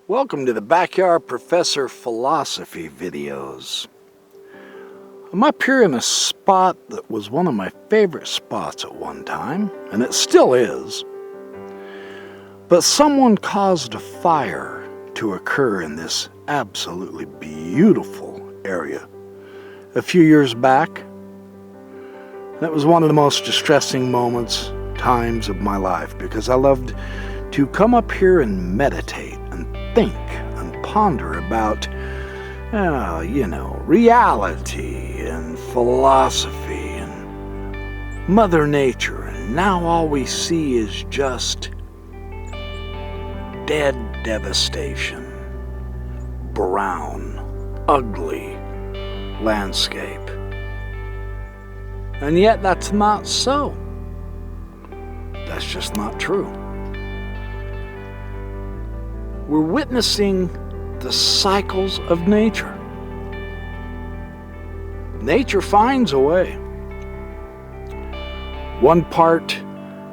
Welcome to the Backyard Professor Philosophy videos. I'm up here in a spot that was one of my favorite spots at one time, and it still is. But someone caused a fire to occur in this absolutely beautiful area a few years back. That was one of the most distressing times of my life, because I loved to come up here and meditate and think and ponder about, reality and philosophy and Mother Nature. And now all we see is just dead devastation, brown, ugly landscape. And yet that's not so. That's just not true. We're witnessing the cycles of nature. Nature finds a way. One part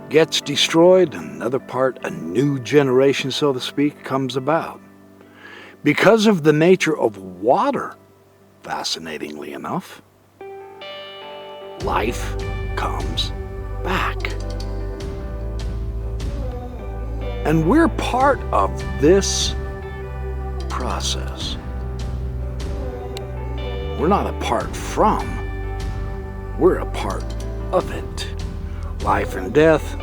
gets destroyed, another part, a new generation, so to speak, comes about. Because of the nature of water, fascinatingly enough, life comes back. And we're part of this process. We're not apart from, we're a part of it. Life and death,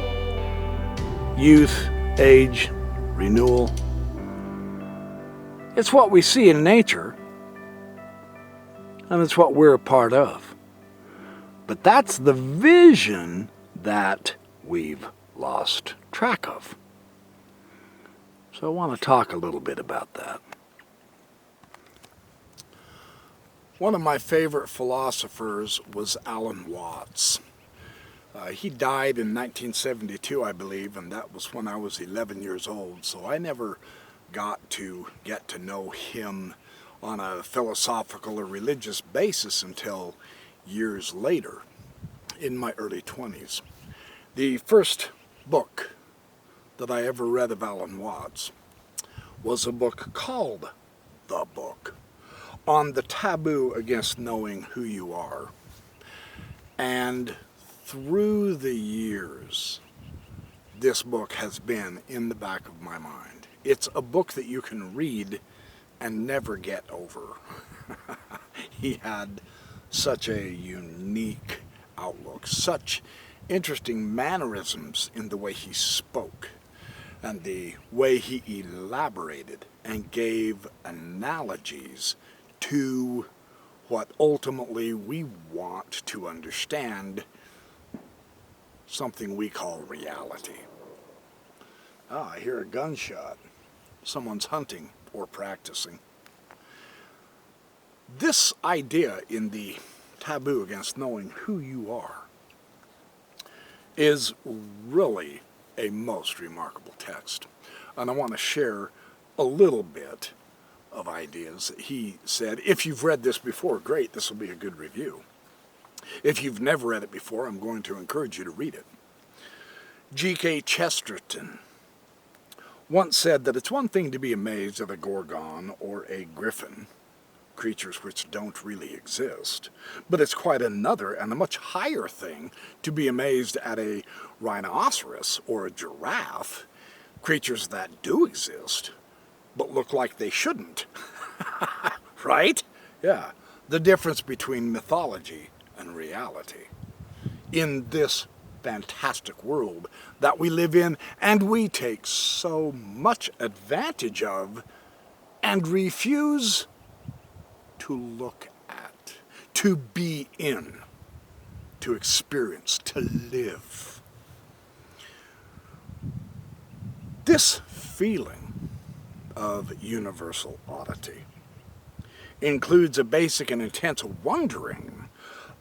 youth, age, renewal. It's what we see in nature, and it's what we're a part of. But that's the vision that we've lost track of. So I want to talk a little bit about that. One of my favorite philosophers was Alan Watts. He died in 1972, I believe, and that was when I was 11 years old, so I never got to know him on a philosophical or religious basis until years later, in my early 20s. The first book that I ever read of Alan Watts was a book called The Book, on the taboo against knowing who you are. And through the years, this book has been in the back of my mind. It's a book that you can read and never get over. He had such a unique outlook, such interesting mannerisms in the way he spoke, and the way he elaborated and gave analogies to what ultimately we want to understand, something we call reality. I hear a gunshot. Someone's hunting or practicing. This idea in the taboo against knowing who you are is really a most remarkable text. And I want to share a little bit of ideas. He said, if you've read this before, great, this will be a good review. If you've never read it before, I'm going to encourage you to read it. G.K. Chesterton once said that it's one thing to be amazed at a gorgon or a griffin, creatures which don't really exist, but it's quite another and a much higher thing to be amazed at a rhinoceros or a giraffe, creatures that do exist, but look like they shouldn't. Right? Yeah. The difference between mythology and reality in this fantastic world that we live in and we take so much advantage of and refuse to look at, to be in, to experience, to live. This feeling of universal oddity includes a basic and intense wondering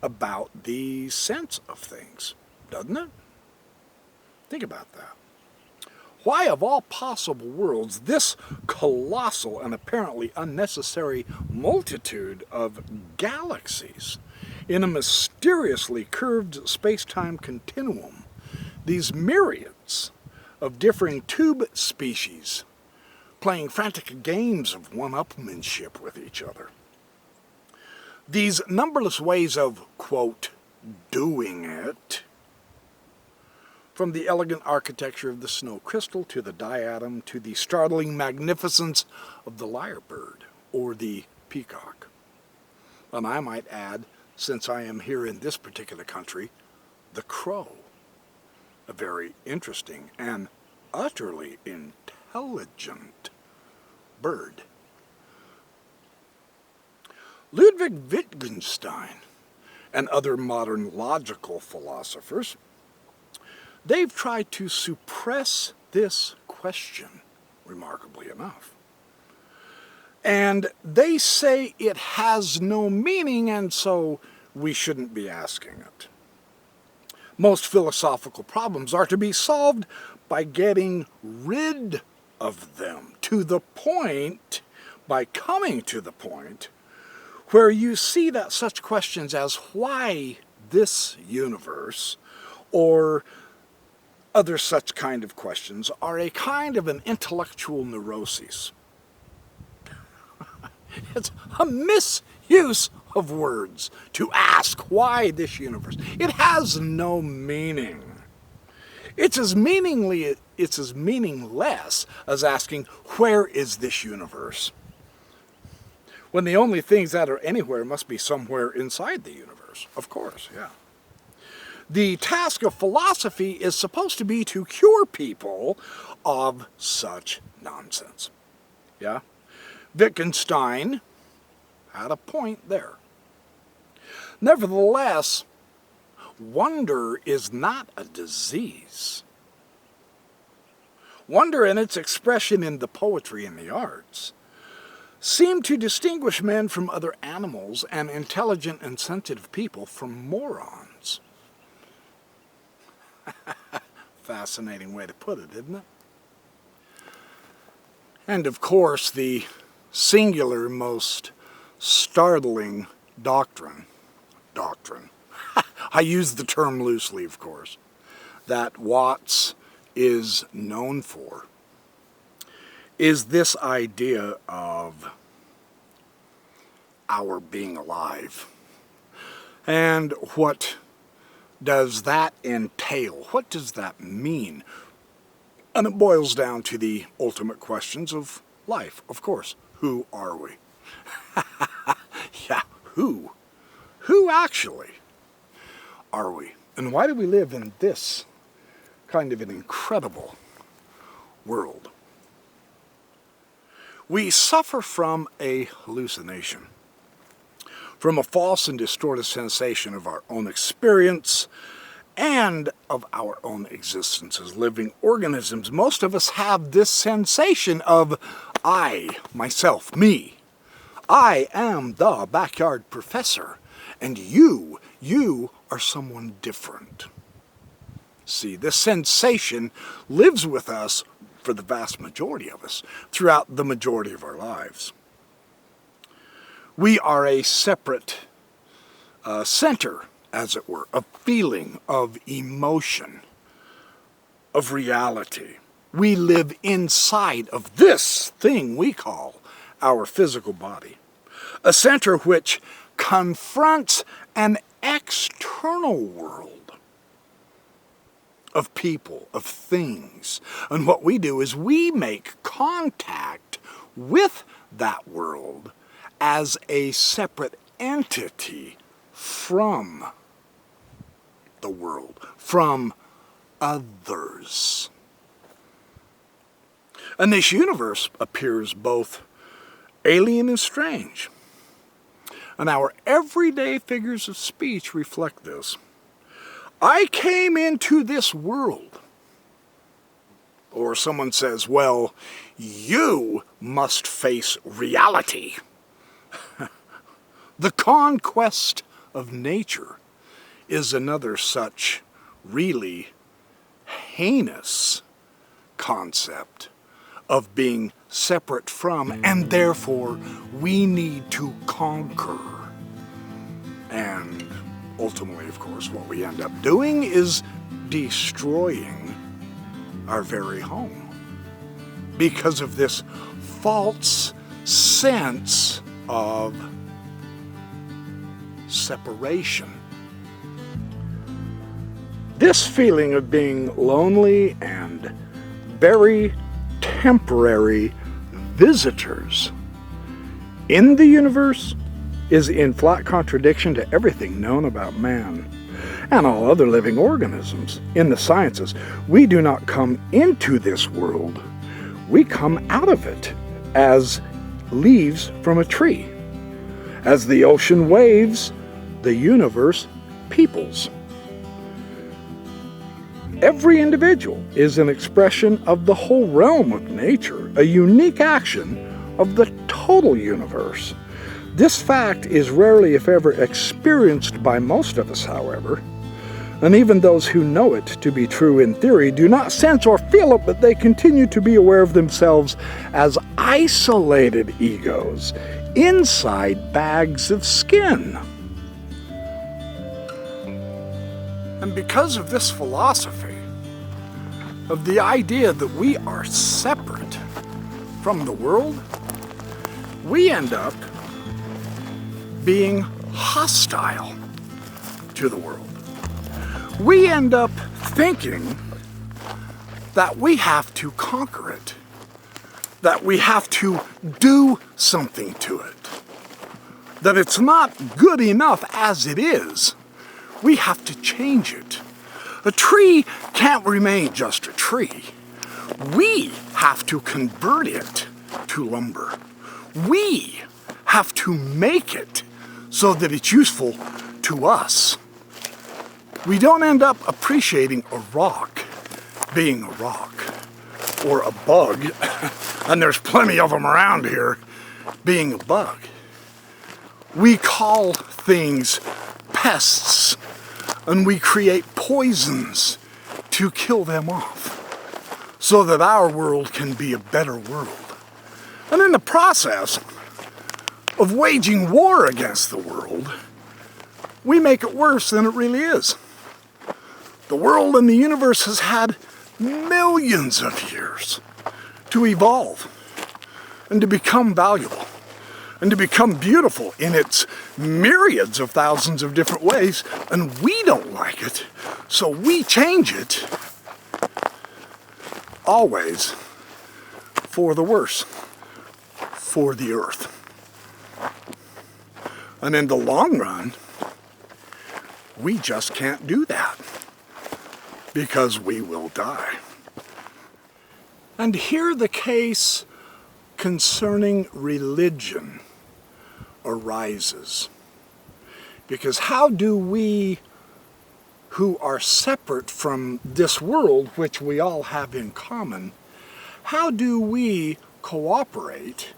about the sense of things, doesn't it? Think about that. Why, of all possible worlds, this colossal and apparently unnecessary multitude of galaxies in a mysteriously curved space-time continuum, these myriads of differing tube species playing frantic games of one-upmanship with each other. These numberless ways of, quote, doing it, from the elegant architecture of the snow crystal to the diadem to the startling magnificence of the lyrebird or the peacock. And I might add, since I am here in this particular country, the crow, a very interesting and utterly intelligent bird. Ludwig Wittgenstein and other modern logical philosophers, they've tried to suppress this question, remarkably enough. And they say it has no meaning, and so we shouldn't be asking it. Most philosophical problems are to be solved by getting rid of them, to the point, by coming to the point, where you see that such questions as why this universe, or other such kind of questions, are a kind of an intellectual neuroses. It's a misuse of words to ask why this universe. It has no meaning. It's as meaningless as asking, where is this universe? When the only things that are anywhere must be somewhere inside the universe. Of course, yeah. The task of philosophy is supposed to be to cure people of such nonsense. Yeah? Wittgenstein had a point there. Nevertheless, wonder is not a disease. Wonder and its expression in the poetry and the arts seem to distinguish men from other animals and intelligent and sensitive people from morons. Fascinating way to put it, isn't it? And of course, the singular, most startling doctrine, I use the term loosely, of course, that Watts is known for, is this idea of our being alive. And what does that entail? What does that mean? And it boils down to the ultimate questions of life, of course. Who are we? Yeah, who? Who actually are we? And why do we live in this kind of an incredible world? We suffer from a hallucination, from a false and distorted sensation of our own experience and of our own existence as living organisms. Most of us have this sensation of I, myself, me. I am the backyard professor, and you are someone different. See, this sensation lives with us, for the vast majority of us, throughout the majority of our lives. We are a separate center, as it were, of feeling, of emotion, of reality. We live inside of this thing we call our physical body, a center which confronts an external world of people, of things. And what we do is we make contact with that world as a separate entity from the world, from others. And this universe appears both alien and strange. And our everyday figures of speech reflect this. I came into this world. Or someone says, well, you must face reality. The conquest of nature is another such really heinous concept of being separate from, and therefore we need to conquer. And ultimately, of course, what we end up doing is destroying our very home. because of this false sense of separation. This feeling of being lonely and very temporary visitors in the universe is in flat contradiction to everything known about man and all other living organisms in the sciences. We do not come into this world, we come out of it as leaves from a tree. As the ocean waves, the universe peoples. Every individual is an expression of the whole realm of nature, a unique action of the total universe. This fact is rarely, if ever, experienced by most of us, however, and even those who know it to be true in theory do not sense or feel it, but they continue to be aware of themselves as isolated egos inside bags of skin. And because of this philosophy, of the idea that we are separate from the world, we end up being hostile to the world. We end up thinking that we have to conquer it, that we have to do something to it, that it's not good enough as it is. We have to change it. A tree can't remain just a tree. We have to convert it to lumber. We have to make it so that it's useful to us. We don't end up appreciating a rock being a rock, or a bug, and there's plenty of them around here, being a bug. We call things pests, and we create poisons to kill them off, so that our world can be a better world. And in the process of waging war against the world, we make it worse than it really is. The world and the universe has had millions of years to evolve and to become valuable and to become beautiful in its myriads of thousands of different ways, and we don't like it, so we change it, always for the worse, for the earth. And in the long run, we just can't do that, because we will die. And here the case concerning religion arises. Because how do we, who are separate from this world, which we all have in common, how do we cooperate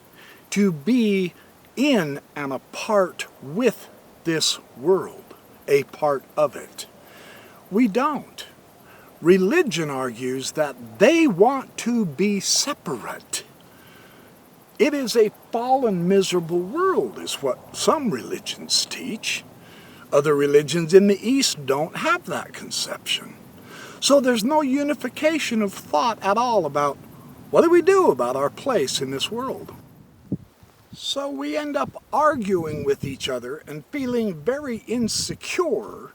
to be in and a part with this world, a part of it? We don't. Religion argues that they want to be separate. It is a fallen, miserable world, is what some religions teach. Other religions in the East don't have that conception. So there's no unification of thought at all about what do we do about our place in this world. So we end up arguing with each other and feeling very insecure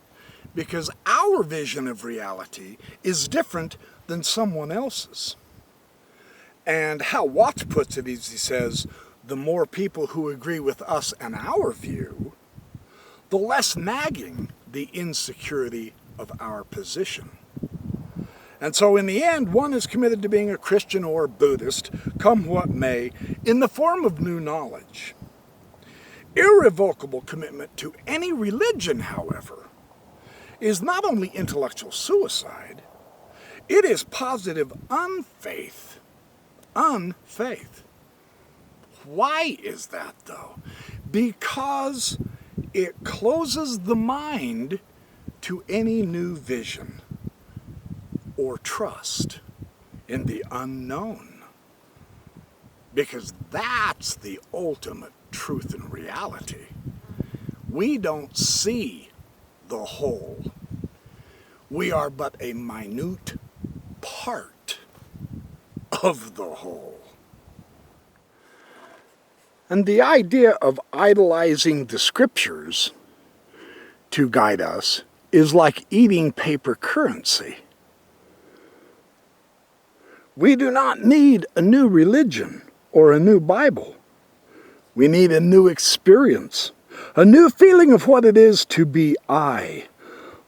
because our vision of reality is different than someone else's. And Hal Watts puts it is, he says, the more people who agree with us and our view, the less nagging the insecurity of our position. And so in the end, one is committed to being a Christian or a Buddhist, come what may, in the form of new knowledge. Irrevocable commitment to any religion, however, is not only intellectual suicide, it is positive unfaith. Unfaith. Why is that, though? Because it closes the mind to any new vision or trust in the unknown. Because that's the ultimate truth and reality. We don't see the whole. We are but a minute part of the whole. And the idea of idolizing the scriptures to guide us is like eating paper currency. We do not need a new religion or a new Bible. We need a new experience, a new feeling of what it is to be I.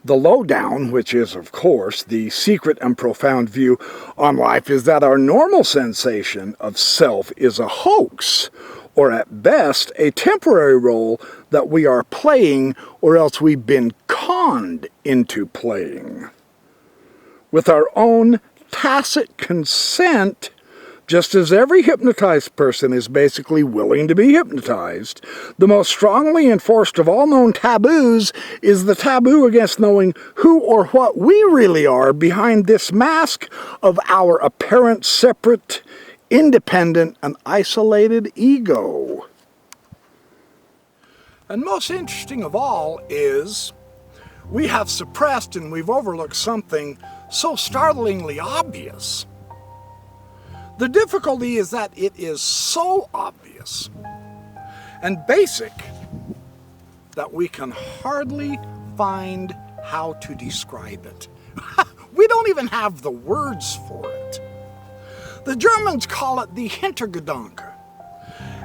The lowdown, which is, of course, the secret and profound view on life, is that our normal sensation of self is a hoax, or at best, a temporary role that we are playing, or else we've been conned into playing. With our own tacit consent, just as every hypnotized person is basically willing to be hypnotized, the most strongly enforced of all known taboos is the taboo against knowing who or what we really are behind this mask of our apparent separate, independent, and isolated ego. And most interesting of all is we have suppressed and we've overlooked something so startlingly obvious. The difficulty is that it is so obvious and basic that we can hardly find how to describe it. We don't even have the words for it. The Germans call it the Hintergedanke,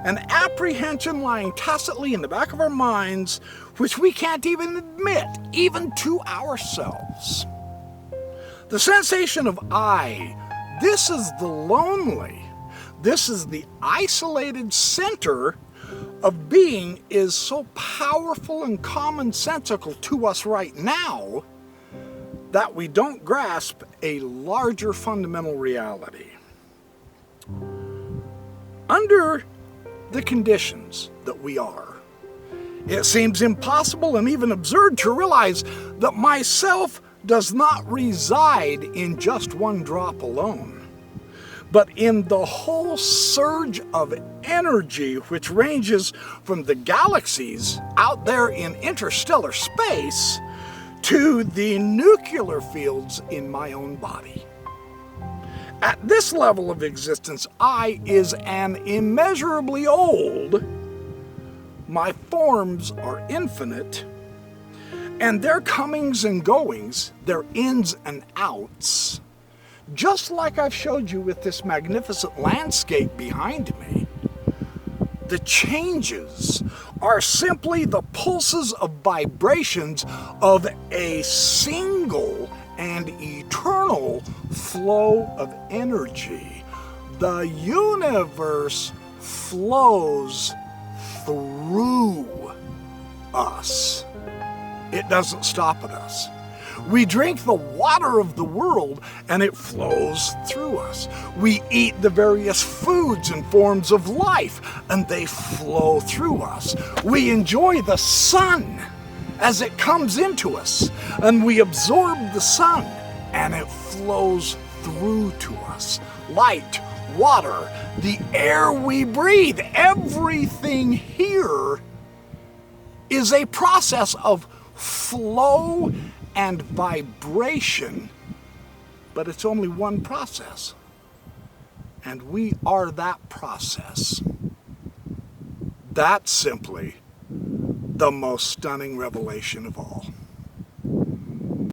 an apprehension lying tacitly in the back of our minds, which we can't even admit, even to ourselves. The sensation of I, this is the lonely, this is the isolated center of being, is so powerful and commonsensical to us right now that we don't grasp a larger fundamental reality. Under the conditions that we are, it seems impossible and even absurd to realize that myself does not reside in just one drop alone, but in the whole surge of energy which ranges from the galaxies out there in interstellar space to the nuclear fields in my own body. At this level of existence, I is an immeasurably old. My forms are infinite, and their comings and goings, their ins and outs, just like I've showed you with this magnificent landscape behind me, the changes are simply the pulses of vibrations of a single and eternal flow of energy. The universe flows through us. It doesn't stop at us. We drink the water of the world and it flows through us. We eat the various foods and forms of life and they flow through us. We enjoy the sun as it comes into us and we absorb the sun and it flows through to us. Light, water, the air we breathe, everything here is a process of flow and vibration, but it's only one process, and we are that process. That's simply the most stunning revelation of all.